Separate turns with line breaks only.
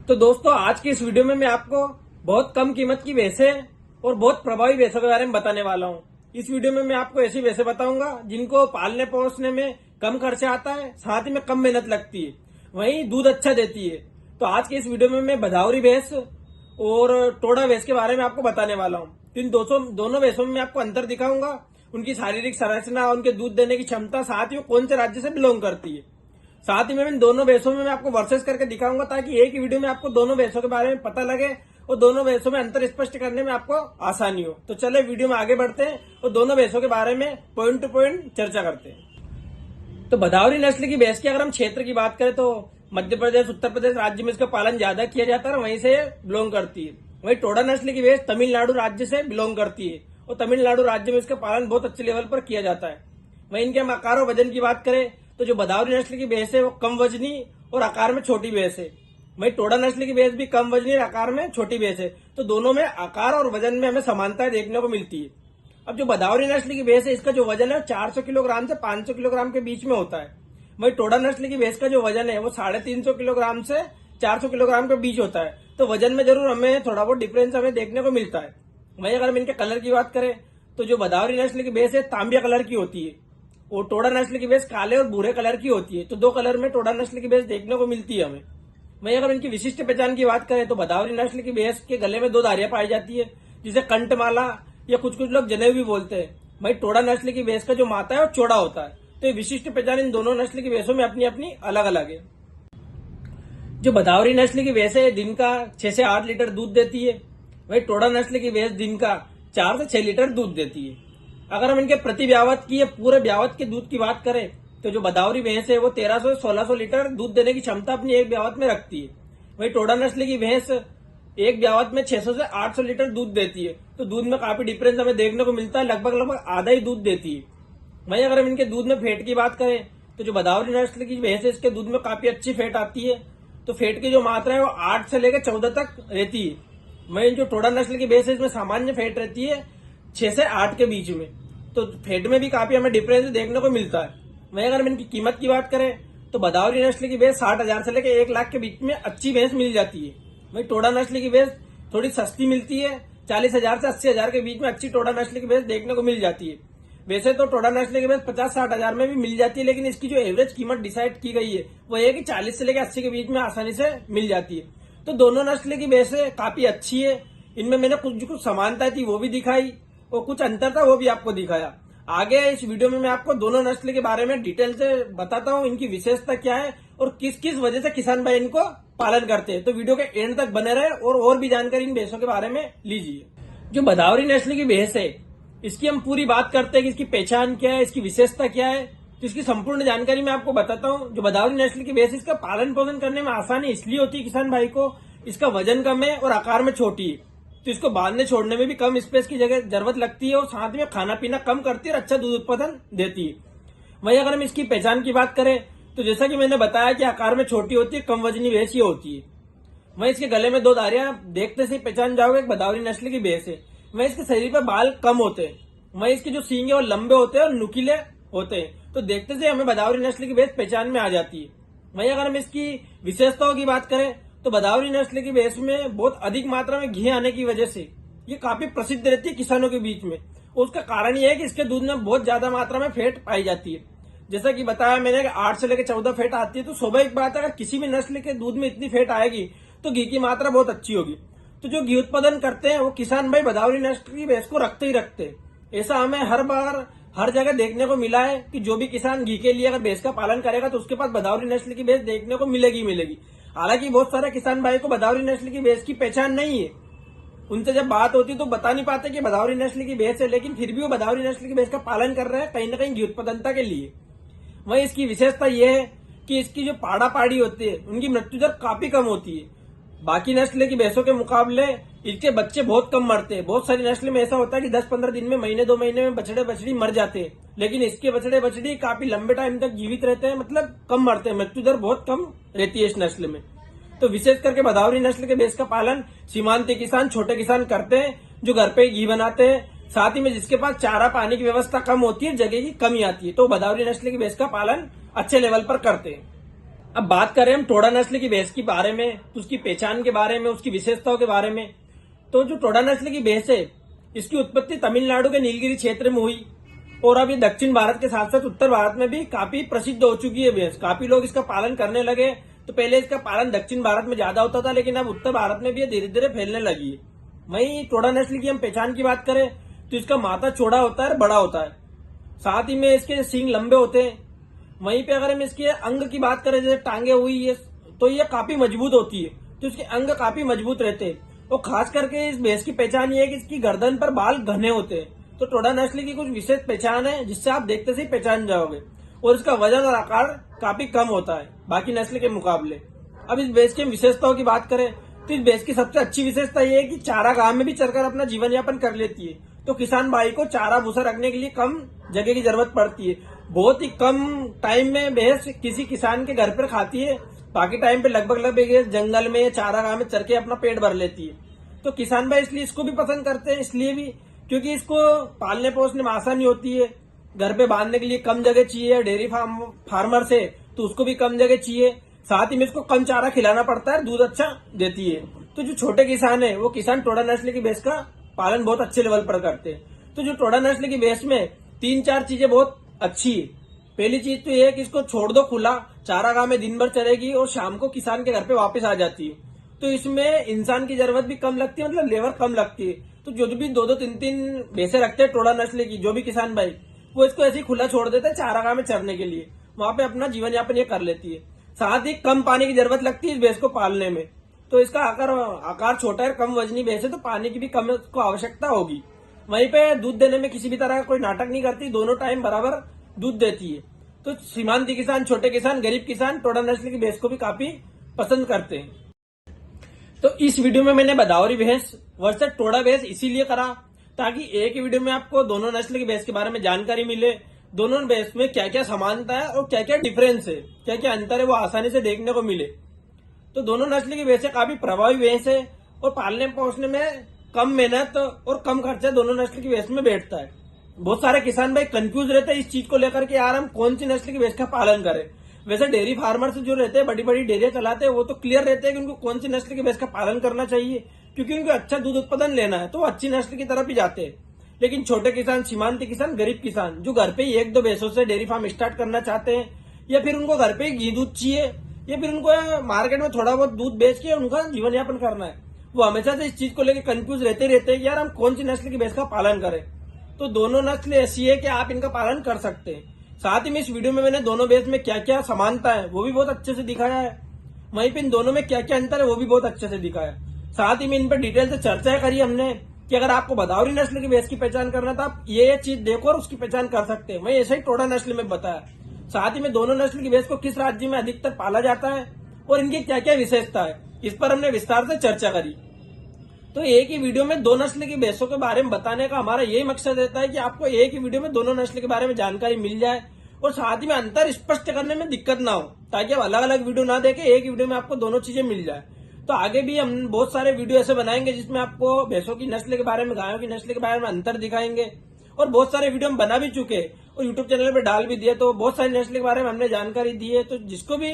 तो दोस्तों आज की इस वीडियो में मैं आपको बहुत कम कीमत की भैंसे और बहुत प्रभावी भैंसों के बारे में बताने वाला हूँ। इस वीडियो में मैं आपको ऐसी भैंसे बताऊंगा जिनको पालने पोसने में कम खर्चा आता है, साथ ही में कम मेहनत लगती है, वहीं दूध अच्छा देती है। तो आज की इस वीडियो में मैं भदावरी भैंस और टोडा भैंस के बारे में आपको बताने वाला हूँ। इन दोनों भैंसों में मैं आपको अंतर दिखाऊंगा, उनकी शारीरिक संरचना, उनके दूध देने की क्षमता, साथ ही वो कौन से राज्य से बिलोंग करती है। साथ ही में इन दोनों भैंसों में मैं आपको वर्सेस करके दिखाऊंगा ताकि एक ही वीडियो में आपको दोनों भैंसों के बारे में पता लगे और दोनों भैंसों में अंतर स्पष्ट करने में आपको आसानी हो। तो चले वीडियो में आगे बढ़ते हैं और दोनों भैंसों के बारे में पॉइंट टू पॉइंट चर्चा करते हैं। तो भदावरी नस्ल की भैंस की अगर हम क्षेत्र की बात करें तो मध्य प्रदेश, उत्तर प्रदेश राज्य में इसका पालन ज्यादा किया जाता है, वहीं से बिलोंग करती है। वहीं टोडा नस्ल की भैंस तमिलनाडु राज्य से बिलोंग करती है और तमिलनाडु राज्य में इसका पालन बहुत अच्छे लेवल पर किया जाता है। वहीं इनके हम आकार और वजन की बात करें तो जो भदावरी नस्ल की भैंस है वो कम वजनी और आकार में छोटी भैंस है। वहीं टोडा नस्ल की भैंस भी कम वजनी और आकार में छोटी भैंस है। तो दोनों में आकार और वजन में हमें समानताएं देखने को मिलती है। अब जो भदावरी नस्ल की भैंस है इसका जो वजन है 400 किलोग्राम से 500 किलोग्राम के बीच में होता है। वहीं टोडा नस्ल की भैंस का जो वजन है वो 350 किलोग्राम से 400 किलोग्राम के बीच होता है। तो वजन में जरूर हमें थोड़ा बहुत डिफरेंस हमें देखने को मिलता है। वहीं अगर हम इनके कलर की बात करें तो जो भदावरी नस्ल की भैंस है तांबिया कलर की होती है और टोडा नस्ल की भैंस काले और भूरे कलर की होती है। तो दो कलर में टोडा नस्ल की भैंस देखने को मिलती है हमें। वहीं अगर इनकी विशिष्ट पहचान की बात करें तो भदावरी नस्ल की भैंस के गले में 2 धारियां पाई जाती है जिसे कंठमाला या कुछ लोग जनेऊ भी बोलते हैं। वहीं टोडा नस्ल की भैंस का जो माथा है वो चौड़ा होता है। तो ये विशिष्ट पहचान इन दोनों नस्ल की भैंसों में अपनी अपनी अलग अलग है। जो भदावरी नस्ल की भैंस है दिन का 6 से 8 लीटर दूध देती है। वहीं टोडा नस्ल की भैंस दिन का 4 से 6 लीटर दूध देती है। अगर हम इनके प्रति ब्यावत की या पूरे ब्यावत के दूध की बात करें तो जो भदावरी भैंस है वो 1300 से 1600 लीटर दूध देने की क्षमता अपनी एक ब्यावत में रखती है। वहीं टोडा नस्ल की भैंस एक ब्यावत में 600 से 800 लीटर दूध देती है। तो दूध में काफी डिफरेंस हमें देखने को मिलता है, लगभग आधा ही दूध देती है। वहीं अगर हम इनके दूध में फैट की बात करें तो जो भदावरी नस्ल की भैंस है इसके दूध में काफी अच्छी फैट आती है। तो फैट की जो मात्रा है वो 8 से लेकर 14 तक रहती है। वहीं जो टोडा नस्ल की भैंस है इसमें सामान्य फैट रहती है 6 से 8 के बीच में। तो फैट में भी काफी हमें डिफरेंस देखने को मिलता है। वहीं अगर हम इनकी कीमत की बात करें तो भदावरी नस्ल की भैंस 60,000 से लेकर 1 लाख के बीच में अच्छी भैंस मिल जाती है। वहीं टोडा नस्ल की भैंस थोड़ी सस्ती मिलती है, 40,000 से 80,000 के बीच में अच्छी टोडा नस्ल की भैंस देखने को मिल जाती है। वैसे तो टोडा नस्ल की भैंस 50-60,000 में भी मिल जाती है, लेकिन इसकी जो एवरेज कीमत डिसाइड की गई है वो है कि 40 से लेकर 80 के बीच में आसानी से मिल जाती है। तो दोनों नस्ल की भैंसें काफी अच्छी है। इनमें मैंने कुछ समानता थी वो भी दिखाई और कुछ अंतर था वो भी आपको दिखाया। आगे इस वीडियो में मैं आपको दोनों नस्ल के बारे में डिटेल से बताता हूँ, इनकी विशेषता क्या है और किस किस वजह से किसान भाई इनको पालन करते हैं। तो वीडियो के एंड तक बने रहे और भी जानकारी इन भैंसों के बारे में लीजिए। जो भदावरी नस्ल की भैंस है इसकी हम पूरी बात करते हैं कि इसकी पहचान क्या है, इसकी विशेषता क्या है। तो इसकी संपूर्ण जानकारी मैं आपको बताता हूँ। जो भदावरी नस्ल की भैंस इसका पालन पोषण करने में आसानी इसलिए होती है किसान भाई को, इसका वजन कम है और आकार में छोटी है। तो इसको बांधने छोड़ने में भी कम स्पेस की जगह जरूरत लगती है और साथ में खाना पीना कम करती है और अच्छा दूध उत्पादन देती है। वहीं अगर हम इसकी पहचान की बात करें तो जैसा कि मैंने बताया कि आकार में छोटी होती है, कम वजनी भैंस ये होती है। वहीं इसके गले में 2 धारियां देखते से पहचान जाओगे भदावरी नस्ल की भैंस है। वहीं इसके शरीर पर बाल कम होते हैं। वहीं इसके जो सींग है वो लंबे होते हैं और नुकीले होते हैं। तो देखते से हमें भदावरी नस्ल की भैंस पहचान में आ जाती है। वहीं अगर हम इसकी विशेषताओं की बात करें तो भदावरी नस्ल की भैंस में बहुत अधिक मात्रा में घी आने की वजह से ये काफी प्रसिद्ध रहती है किसानों के बीच में। उसका कारण यह है कि इसके दूध में बहुत ज्यादा मात्रा में फैट पाई जाती है। जैसा कि बताया मैंने कि 8 से लेकर 14 फैट आती है। तो स्वाभाविक बात है अगर किसी भी नस्ल के दूध में इतनी फैट आएगी तो घी की मात्रा बहुत अच्छी होगी। तो जो घी उत्पादन करते हैं वो किसान भाई भदावरी नस्ल की भैंस को रखते ही रखते हैं। ऐसा हमें हर बार हर जगह देखने को मिला है कि जो भी किसान घी के लिए अगर भैंस का पालन करेगा तो उसके पास भदावरी नस्ल की भैंस देखने को मिलेगी। हालांकि बहुत सारे किसान भाई को भदावरी नस्ल की भैंस की पहचान नहीं है। उनसे जब बात होती तो बता नहीं पाते कि भदावरी नस्ल की भैंस है, लेकिन फिर भी वो भदावरी नस्ल की भैंस का पालन कर रहे हैं कहीं ना कहीं घी उत्पादनता के लिए। वहीं इसकी विशेषता यह है कि इसकी जो पाड़ा पाड़ी होती है उनकी मृत्यु दर काफी कम होती है। बाकी नस्ल की भैंसों के मुकाबले इसके बच्चे बहुत कम मरते हैं। बहुत सारी नस्ल में ऐसा होता है कि 10-15 दिन में, महीने 2 महीने में बछड़े बछड़ी मर जाते हैं, लेकिन इसके बछड़े बछड़ी काफी लंबे टाइम तक जीवित रहते हैं, मतलब कम मरते हैं। मृत्यु दर बहुत कम रहती है इस नस्ल में। तो विशेष करके भदावरी नस्ल के भैंस का पालन सीमांती किसान, छोटे किसान करते हैं जो घर पे घी बनाते हैं। साथ ही में जिसके पास चारा पानी की व्यवस्था कम होती है, जगह की कमी आती है, तो भदावरी नस्ल की भैंस का पालन अच्छे लेवल पर करते हैं। अब बात करें हम टोडा नस्ल की भैंस के बारे में, तो उसकी पहचान के बारे में, उसकी विशेषताओं के बारे में। तो जो टोडा नस्ल की भैंस है, इसकी उत्पत्ति तमिलनाडु के नीलगिरी क्षेत्र में हुई और अब ये दक्षिण भारत के साथ साथ उत्तर भारत में भी काफी प्रसिद्ध हो चुकी है भैंस। काफी लोग इसका पालन करने लगे। तो पहले इसका पालन दक्षिण भारत में ज्यादा होता था, लेकिन अब उत्तर भारत में भी ये धीरे धीरे फैलने लगी है। वहीं टोडा नस्ल की हम पहचान की बात करें तो इसका माथा चौड़ा होता है, बड़ा होता है, साथ ही में इसके सींग लंबे होते हैं। वहीं पे अगर हम इसके अंग की बात करें, जैसे टांगे हुई है, तो ये काफी मजबूत होती है, तो इसके अंग काफी मजबूत रहते हैं। और खास करके इस भैंस की पहचान ये है कि इसकी गर्दन पर बाल घने होते हैं। तो टोडा नस्ल की कुछ विशेष पहचान है जिससे आप देखते से ही पहचान जाओगे। और इसका वजन और आकार काफी कम होता है बाकी नस्ल के मुकाबले। अब इस भैंस की विशेषताओं की बात करें तो इस भैंस की सबसे अच्छी विशेषता यह है कि चारागाह में भी चरकर अपना जीवन यापन कर लेती है। तो किसान भाई को चारा भूसा रखने के लिए कम जगह की जरूरत पड़ती है। बहुत ही कम टाइम में भैंस किसी किसान के घर पर खाती है, बाकी टाइम पे लगभग जंगल में चारागाह में चर के अपना पेट भर लेती है। तो किसान भाई इसलिए इसको भी पसंद करते हैं, इसलिए भी क्योंकि इसको पालने पोसने में आसानी होती है। घर पे बांधने के लिए कम जगह चाहिए, डेयरी फार्मर से तो उसको भी कम जगह चाहिए। साथ ही में इसको कम चारा खिलाना पड़ता है, दूध अच्छा देती है। तो जो छोटे किसान है वो किसान टोडा नस्ल की भैंस का पालन बहुत अच्छे लेवल पर करते हैं। तो जो टोडा नस्ल की भैंस में 3-4 चीजें बहुत अच्छी है। पहली चीज तो ये है कि इसको छोड़ दो खुला, चारागाह में दिन भर चरेगी और शाम को किसान के घर पे वापस आ जाती है। तो इसमें इंसान की जरूरत भी कम लगती है, मतलब लेबर कम लगती है। तो जो भी 2-2, 3-3 भैंसे रखते हैं टोडा नस्ल की, जो भी किसान भाई, वो इसको ऐसे ही खुला छोड़ देते हैं चारागाह में चरने के लिए, वहां पे अपना जीवन यापन ये कर लेती है। साथ ही कम पानी की जरूरत लगती है इस भैंस को पालने में। तो इसका आकार छोटा है, कम वजनी भैंस है, तो पानी की भी कम इसको आवश्यकता होगी। वहीं पे दूध देने में किसी भी तरह का कोई नाटक नहीं करती, दोनों टाइम बराबर दूध देती है। तो सीमांती किसान, छोटे किसान, गरीब किसान टोडा नस्ल की भैंस को भी काफी पसंद करते हैं। तो इस वीडियो में मैंने बदावरी भैंस वर्सेस टोडा भैंस इसीलिए करा ताकि एक ही वीडियो में आपको दोनों नस्ल की भैंस के बारे में जानकारी मिले। दोनों भैंस में क्या क्या समानता है और क्या क्या डिफरेंस है, क्या क्या अंतर है, वो आसानी से देखने को मिले। तो दोनों नस्ल की भैंसें काफी प्रभावी भैंस है और पालने पोसने में कम मेहनत और कम खर्चा दोनों नस्ल की भैंस में बैठता है। बहुत सारे किसान भाई कंफ्यूज रहते हैं इस चीज को लेकर के, यार हम कौन सी नस्ल की भैंस का पालन करें। वैसे डेयरी फार्मर्स जो रहते हैं, बड़ी बड़ी डेयरियां चलाते हैं, वो तो क्लियर रहते हैं कि उनको कौन सी नस्ल की भैंस का पालन करना चाहिए, क्योंकि उनको अच्छा दूध उत्पादन लेना है तो वो अच्छी नस्ल की तरफ ही जाते हैं। लेकिन छोटे किसान, सीमांती किसान, गरीब किसान जो घर पे ही 1-2 भैंसों से डेयरी फार्म स्टार्ट करना चाहते हैं, या फिर उनको घर पे ही घी दूध चाहिए, या फिर उनको मार्केट में थोड़ा बहुत दूध बेच के उनका जीवन यापन करना है, वो हमेशा से इस चीज को लेकर कंफ्यूज रहते हैं कि यार हम कौन सी नस्ल की भैंस का पालन करें। तो दोनों नस्ल ऐसी है कि आप इनका पालन कर सकते हैं। साथ ही में इस वीडियो में मैंने दोनों भैंस में क्या क्या समानता है वो भी बहुत अच्छे से दिखाया है, वहीं पे इन दोनों में क्या क्या अंतर है वो भी बहुत अच्छे से दिखाया है। साथ ही में इन पर डिटेल से चर्चा करी हमने कि अगर आपको बदावरी नस्ल की भैंस की पहचान करना था, आप ये चीज देखो और उसकी पहचान कर सकते हैं। मैं ऐसा ही टोडा नस्ल में बताया। साथ ही में दोनों नस्ल की भैंस को किस राज्य में अधिकतर पाला जाता है और इनकी क्या क्या विशेषता है, इस पर हमने विस्तार से चर्चा करी। तो एक ही वीडियो में दो नस्ल की भैंसों के बारे में बताने का हमारा यही मकसद रहता है कि आपको एक ही वीडियो में दोनों नस्ल के बारे में जानकारी मिल जाए और साथ ही में अंतर स्पष्ट करने में दिक्कत ना हो, ताकि आप अलग अलग वीडियो ना देखें, एक ही वीडियो में आपको दोनों चीजें मिल जाए। तो आगे भी हम बहुत सारे वीडियो ऐसे बनाएंगे जिसमें आपको भैंसों की नस्ल के बारे में, गायों की नस्ल के बारे में अंतर दिखाएंगे। और बहुत सारे वीडियो हम बना भी चुके और यूट्यूब चैनल पर डाल भी दिए, तो बहुत सारी नस्ल के बारे में हमने जानकारी दी है। तो जिसको भी